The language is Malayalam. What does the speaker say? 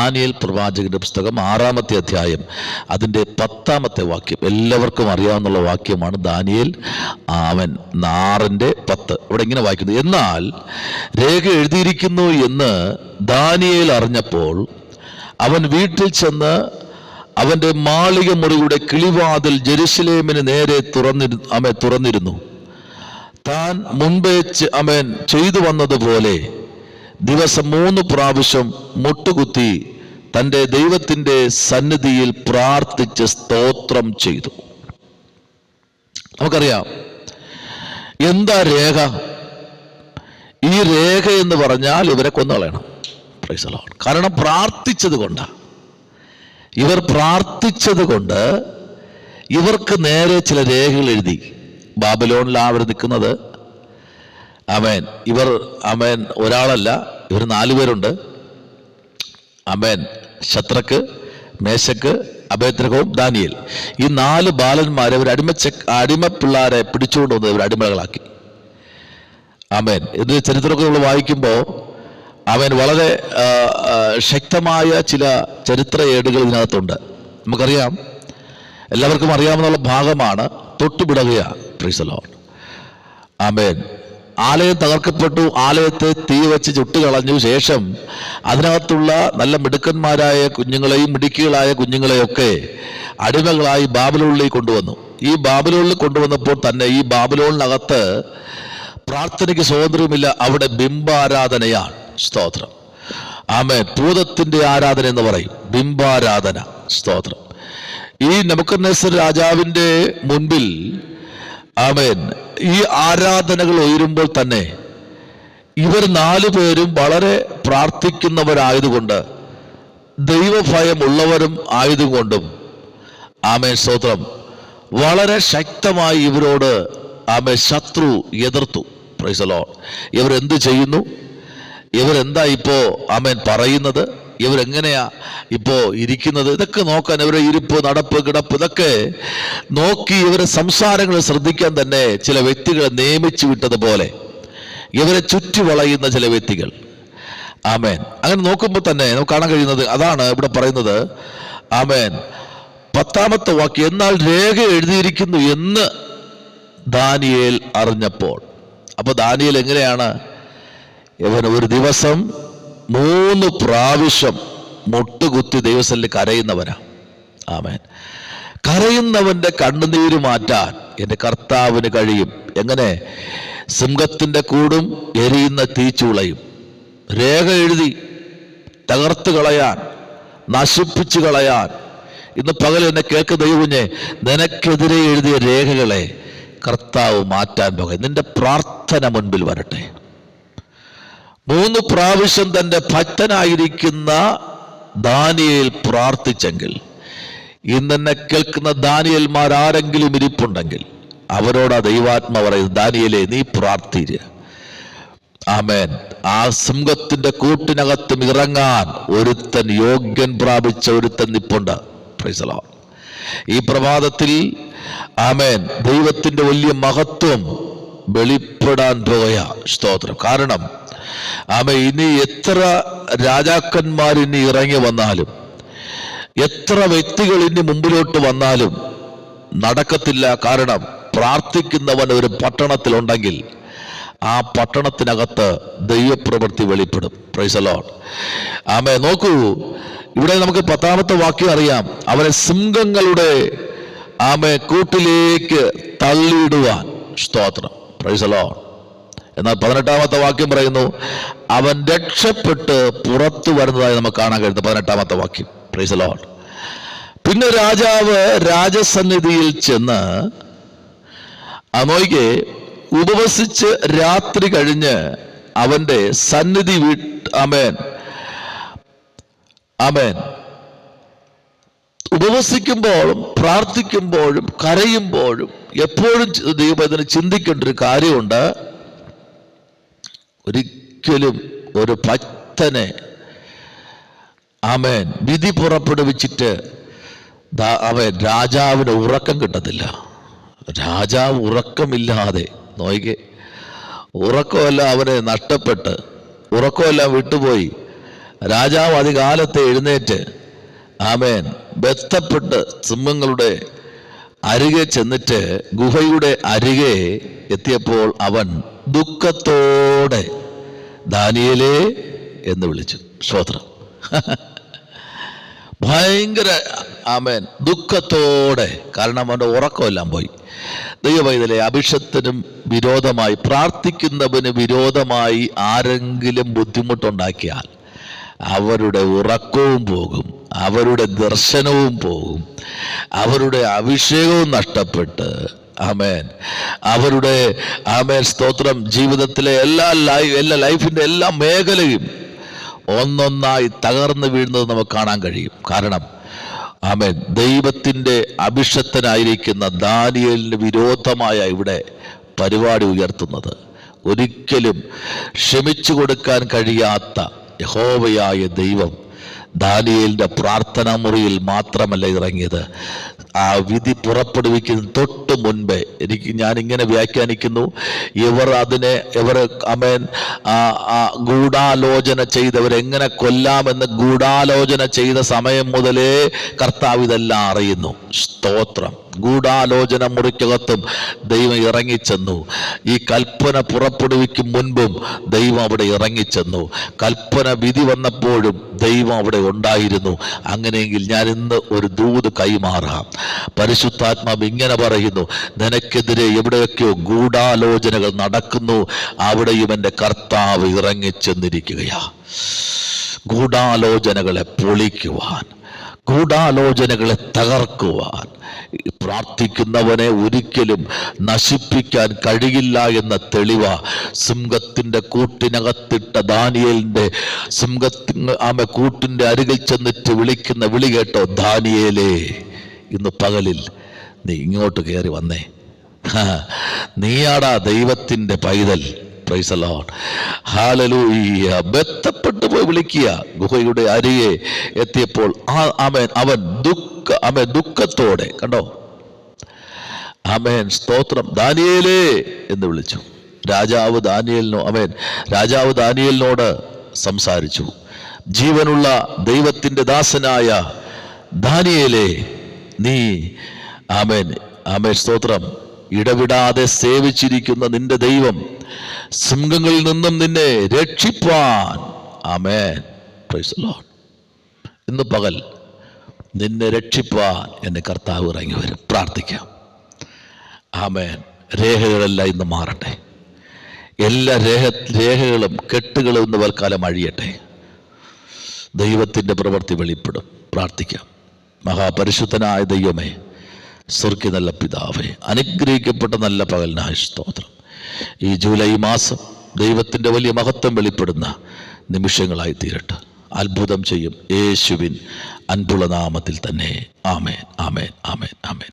ദാനിയേൽ പ്രവാചകന്റെ പുസ്തകം 6-ാമത്തെ അധ്യായം അതിൻ്റെ 10-ാമത്തെ വാക്യം. എല്ലാവർക്കും അറിയാവുന്ന വാക്യമാണ്. ദാനിയേൽ 6:10. ഇവിടെ ഇങ്ങനെ വായിക്കുന്നത്: എന്നാൽ രേഖ എഴുതിയിരിക്കുന്നു എന്ന് ദാനിയേൽ അറിഞ്ഞപ്പോൾ അവൻ വീട്ടിൽ ചെന്ന് അവന്റെ മാളിക മുറിയുടെ കിളിവാതിൽ ജെറുസലേമിന് നേരെ തുറന്നിരുന്നു. താൻ മുൻപേ ചെയ്തു വന്നതുപോലെ ദിവസം 3 പ്രാവശ്യം മുട്ടുകുത്തി തൻ്റെ ദൈവത്തിൻ്റെ സന്നിധിയിൽ പ്രാർത്ഥിച്ച് സ്തോത്രം ചെയ്തു. നമുക്കറിയാം എന്താ രേഖ. ഈ രേഖ എന്ന് പറഞ്ഞാൽ ഇവരെ കൊന്നുകളയണം. Price the Lord. കാരണം പ്രാർത്ഥിച്ചത് കൊണ്ടാണ്. ഇവർ പ്രാർത്ഥിച്ചത് കൊണ്ട് ഇവർക്ക് നേരെ ചില രേഖകൾ എഴുതി. ബാബിലോണിലാണ് അവർ നിൽക്കുന്നത്. ആമേൻ. ഇവർ ഒരാളല്ല, ഇവർ 4 പേരുണ്ട്. ആമേൻ. Shadrach, മേശക്ക്, അബേദ്നെഗോവും Daniel. ഈ 4 ബാലന്മാരെ ഒരു അടിമ പിള്ളാരെ പിടിച്ചുകൊണ്ട് വന്നത് ഇവർ അടിമകളാക്കി. ആമേൻ. ഇത് ചരിത്രമൊക്കെ നമ്മൾ വായിക്കുമ്പോൾ വളരെ ശക്തമായ ചില ചരിത്ര ഏടുകൾ ഇതിനകത്തുണ്ട്. നമുക്കറിയാം, എല്ലാവർക്കും അറിയാവുന്ന ഭാഗമാണ്. തൊട്ടുപിടകുക. Praise the lord. ആമേൻ. ആലയം തകർക്കപ്പെട്ടു. ആലയത്തെ തീ വെച്ച് ചുട്ടുകളഞ്ഞു ശേഷം അതിനകത്തുള്ള നല്ല മിടുക്കന്മാരായ കുഞ്ഞുങ്ങളെയും മിടുക്കികളായ കുഞ്ഞുങ്ങളെയൊക്കെ അടിമകളായി ബാബിലോണിലേക്ക് കൊണ്ടുവന്നു. ഈ ബാബിലോണിൽ കൊണ്ടുവന്നപ്പോൾ തന്നെ ഈ ബാബിലോണിനകത്ത് പ്രാർത്ഥനയ്ക്ക് സ്വാതന്ത്ര്യമില്ല. അവിടെ ബിംബാരാധനയാണ്. സ്തോത്രം. ആമേൻ. ഭൂതത്തിന്റെ ആരാധന എന്ന് പറയും, ബിംബാരാധന. സ്തോത്രം. ഈ നെബൂഖദ്നേസർ രാജാവിന്റെ മുൻപിൽ ആമേൻ ഈ ആരാധനകൾ ഉയരുമ്പോൾ തന്നെ ഇവർ 4 പേരും വളരെ പ്രാർത്ഥിക്കുന്നവരായതുകൊണ്ട്, ദൈവഭയമുള്ളവരും ആയതുകൊണ്ടും ആമേൻ സ്തോത്രം, വളരെ ശക്തമായി ഇവരോട് ആമേൻ ശത്രു എതിർത്തു. Price the Lord. ഇവരെന്ത് ചെയ്യുന്നു? ഇവരെന്താ ഇപ്പോ ആമേൻ പറയുന്നത്? ഇവരെങ്ങനെയാ ഇപ്പോ ഇരിക്കുന്നത്? ഇതൊക്കെ നോക്കാൻ, ഇവരെ ഇരിപ്പ്, നടപ്പ്, കിടപ്പ് ഇതൊക്കെ നോക്കി ഇവരെ സംസാരങ്ങൾ ശ്രദ്ധിക്കാൻ തന്നെ ചില വ്യക്തികളെ നിയമിച്ചു വിട്ടതുപോലെ ഇവരെ ചുറ്റി വളയുന്ന ചില വ്യക്തികൾ. ആമേൻ. അങ്ങനെ നോക്കുമ്പോൾ തന്നെ നമുക്ക് കാണാൻ കഴിയുന്നത് അതാണ് ഇവിടെ പറയുന്നത്. ആമേൻ. 10-ാമത്തെ വാക്യം: എന്നാൽ രേഖ എഴുതിയിരിക്കുന്നു എന്ന് ദാനിയേൽ അറിഞ്ഞപ്പോൾ. അപ്പൊ ദാനിയേൽ എങ്ങനെയാണ്? ഇവൻ ഒരു ദിവസം 3 പ്രാവശ്യം മുട്ടുകുത്തി ദൈവസന്നിധിയിൽ കരയുന്നവനാ. ആമേൻ. കരയുന്നവന്റെ കണ്ണുനീര് മാറ്റാൻ എൻ്റെ കർത്താവിന് കഴിയും. എങ്ങനെ? സിംഹത്തിന്റെ കൂടും എരിയുന്ന തീച്ചൂളയും. രേഖ എഴുതി തകർത്ത് കളയാൻ, നശിപ്പിച്ചു കളയാൻ. ഇന്ന് പകൽ എന്നെ കേൾക്കുന്ന ദൈവമേ, നിനക്കെതിരെ എഴുതിയ രേഖകളെ കർത്താവ് മാറ്റാൻ പോകും. നിന്റെ പ്രാർത്ഥന മുൻപിൽ വരട്ടെ. 3 പ്രാവശ്യം തൻ്റെ ഭക്തനായിരിക്കുന്ന ദാനിയേൽ പ്രാർത്ഥിച്ചെങ്കിൽ, ഇന്നെന്നെ കേൾക്കുന്ന ദാനിയേൽമാർ ആരെങ്കിലും ഇരിപ്പുണ്ടെങ്കിൽ അവരോട് ആ ദൈവാത്മ പറയുന്നത്: ദാനിയേലേ, നീ പ്രാർത്ഥിക്കുക. ആമേൻ. ആ സിംഹത്തിന്റെ കൂട്ടിനകത്തും ഇറങ്ങാൻ ഒരുത്തൻ, യോഗ്യൻ പ്രാപിച്ച ഒരുത്തൻ നിപ്പുണ്ട്. Price the Lord. ഈ പ്രഭാതത്തിൽ ആമേൻ ദൈവത്തിന്റെ വലിയ മഹത്വം വെളിപ്പെടാൻ പോയ സ്തോത്രം. കാരണം ആമേൻ ഇനി എത്ര രാജാക്കന്മാർ ഇനി ഇറങ്ങി വന്നാലും, എത്ര വ്യക്തികൾ ഇനി മുമ്പിലോട്ട് വന്നാലും നടക്കത്തില്ല. കാരണം പ്രാർത്ഥിക്കുന്നവൻ ഒരു പട്ടണത്തിലുണ്ടെങ്കിൽ ആ പട്ടണത്തിനകത്ത് ദൈവപ്രവൃത്തി വെളിപ്പെടും. Praise the lord. ആമേൻ. നോക്കൂ, ഇവിടെ നമുക്ക് 10-ാമത്തെ വാക്യം അറിയാം. അവരെ സിംഹങ്ങളുടെ കൂട്ടിലേക്ക് തള്ളിയിടുവാൻ. സ്തോത്രം. Price the Lord. എന്നാൽ 18-ാമത്തെ വാക്യം പറയുന്നു, അവൻ രക്ഷപ്പെട്ട് പുറത്തു വരുന്നതായി നമുക്ക് കാണാൻ കഴിയുന്നത്. 18-ാമത്തെ വാക്യം. Price the Lord. പിന്നെ രാജാവ് രാജസന്നിധിയിൽ ചെന്ന് നോയിക്കെ ഉപവസിച്ച് രാത്രി കഴിഞ്ഞ് അവന്റെ സന്നിധി ആമേൻ ആമേൻ ഉപവസിക്കുമ്പോഴും പ്രാർത്ഥിക്കുമ്പോഴും കരയുമ്പോഴും എപ്പോഴും ദൈവത്തിന് ചിന്തിക്കേണ്ട ഒരു കാര്യമുണ്ട്. ഒരിക്കലും ഒരു ഭക്തനെ ആമേൻ വിധി പുറപ്പെടുവിച്ചിട്ട് അവൻ രാജാവിന് ഉറക്കം കിട്ടത്തില്ല. രാജാവ് ഉറക്കമില്ലാതെ ഉറക്കമെല്ലാം അവനെ നഷ്ടപ്പെട്ട്, ഉറക്കമെല്ലാം വിട്ടുപോയി രാജാവ് അതികാലത്തെ എഴുന്നേറ്റ് ആമേൻ ബന്ധപ്പെട്ട് സിംഹങ്ങളുടെ അരികെ ചെന്നിട്ട് ഗുഹയുടെ അരികെ എത്തിയപ്പോൾ അവൻ ദുഃഖത്തോടെ ദാനിയേലേ എന്ന് വിളിച്ചു. സ്തോത്രം. ഭയങ്കര ആമേൻ ദുഃഖത്തോടെ. കാരണം അവൻ്റെ ഉറക്കമെല്ലാം പോയി. ദൈവവൈതലെ, അഭിഷത്തിനും വിരോധമായി, പ്രാർത്ഥിക്കുന്നവന് വിരോധമായി ആരെങ്കിലും ബുദ്ധിമുട്ടുണ്ടാക്കിയാൽ അവരുടെ ഉറക്കവും പോകും, അവരുടെ ദർശനവും പോകും, അവരുടെ അഭിഷേകവും നഷ്ടപ്പെട്ട് ആമേൻ അവരുടെ ആമേൻ സ്തോത്രം ജീവിതത്തിലെ എല്ലാ ലൈഫിൻ്റെ എല്ലാ മേഖലയും ഒന്നൊന്നായി തകർന്നു വീഴുന്നത് നമുക്ക് കാണാൻ കഴിയും. കാരണം ആമേൻ ദൈവത്തിൻ്റെ അഭിഷക്തനായിരിക്കുന്ന ദാനിയേലിന് വിരോധമായ ഇവിടെ പരിപാടി ഉയർത്തുന്നത് ഒരിക്കലും ക്ഷമിച്ചു കൊടുക്കാൻ കഴിയാത്ത യഹോവയായ ദൈവം ദാനിയേലിൻ്റെ പ്രാർത്ഥനാ മുറിയിൽ മാത്രമല്ല ഇറങ്ങിയത്, ആ വിധി പുറപ്പെടുവിക്കുന്ന തൊട്ട് മുൻപേ ഞാനിങ്ങനെ വ്യാഖ്യാനിക്കുന്നു, ഇവർ ആമേൻ ഗൂഢാലോചന ചെയ്തവരെങ്ങനെ കൊല്ലാമെന്ന് ഗൂഢാലോചന ചെയ്ത സമയം മുതലേ കർത്താവ് ഇതെല്ലാം അറിയുന്നു. സ്തോത്രം. ഗൂഢാലോചന മുറിക്കകത്തും ദൈവം ഇറങ്ങിച്ചെന്നു. ഈ കൽപ്പന പുറപ്പെടുവിക്കും മുൻപും ദൈവം അവിടെ ഇറങ്ങിച്ചെന്നു. കൽപ്പന വിധി വന്നപ്പോഴും ദൈവം അവിടെ ഉണ്ടായിരുന്നു. അങ്ങനെയെങ്കിൽ ഞാൻ ഇന്ന് ഒരു ദൂത് കൈമാറാം. പരിശുദ്ധാത്മാവ് ഇങ്ങനെ പറയുന്നു, നിനക്കെതിരെ എവിടെയൊക്കെയോ ഗൂഢാലോചനകൾ നടക്കുന്നു, അവിടെയും എൻ്റെ കർത്താവ് ഇറങ്ങിച്ചെന്നിരിക്കുകയാ. ഗൂഢാലോചനകളെ പൊളിക്കുവാൻ, ഗൂഢാലോചനകളെ തകർക്കുവാൻ, പ്രാർത്ഥിക്കുന്നവനെ ഒരിക്കലും നശിപ്പിക്കാൻ കഴിയില്ല എന്ന തെളിവ സിംഹത്തിൻ്റെ കൂട്ടിനകത്തിട്ട ദാനിയേലിൻ്റെ കൂട്ടിൻ്റെ അരികിൽ ചെന്നിട്ട് വിളിക്കുന്ന വിളി കേട്ടോ, ദാനിയേലേ ഇന്ന് പകലിൽ നീ ഇങ്ങോട്ട് കയറി വന്നേ, നീയാടാ ദൈവത്തിൻ്റെ പൈതൽ. Praise the lord. ഹല്ലേലൂയ. ബന്ധപ്പെട്ടു പോയി വിളിക്കുക. ഗുഹയുടെ അരികെ എത്തിയപ്പോൾ അവൻ ദുഃഖത്തോടെ, കണ്ടോ, ആമേൻ സ്തോത്രം, ദാനിയേലേ എന്ന് വിളിച്ചു. രാജാവ് ദാനിയേലിനോട് സംസാരിച്ചു. ജീവനുള്ള ദൈവത്തിൻ്റെ ദാസനായ ദാനിയേലേ, നീ ആമേൻ സ്തോത്രം, ഇടവിടാതെ സേവിച്ചിരിക്കുന്ന നിന്റെ ദൈവം സിംഹങ്ങളിൽ നിന്നും നിന്നെ രക്ഷിപ്പാൻ, ആമേൻ പ്രൈസ് ദി ലോർഡ്, ഇന്ന് പകൽ നിന്നെ രക്ഷിപ്പാൻ എൻ്റെ കർത്താവ് ഇറങ്ങി വരും. പ്രാർത്ഥിക്കാം. ആമേൻ. രേഖകളെല്ലാം ഇന്ന് മാറട്ടെ. എല്ലാ രേഖകളും കെട്ടുകളും ഇന്ന് തൽക്കാലം അഴിയട്ടെ. ദൈവത്തിൻ്റെ പ്രവൃത്തി വെളിപ്പെടും. പ്രാർത്ഥിക്കാം. മഹാപരിശുദ്ധനായ ദൈവമേ, സ്വർഗ്ഗീയ നല്ല പിതാവേ, അനുഗ്രഹിക്കപ്പെട്ട നല്ല പകലിനായ സ്തോത്രം. ഈ ജൂലൈ മാസം ദൈവത്തിൻ്റെ വലിയ മഹത്വം വെളിപ്പെടുന്ന നിമിഷങ്ങളായി തീരട്ടെ. അത്ഭുതം ചെയ്യും യേശുവിൻ അൻപുള്ള നാമത്തിൽ തന്നെ. ആമേൻ, ആമേൻ, ആമേൻ, ആമേൻ.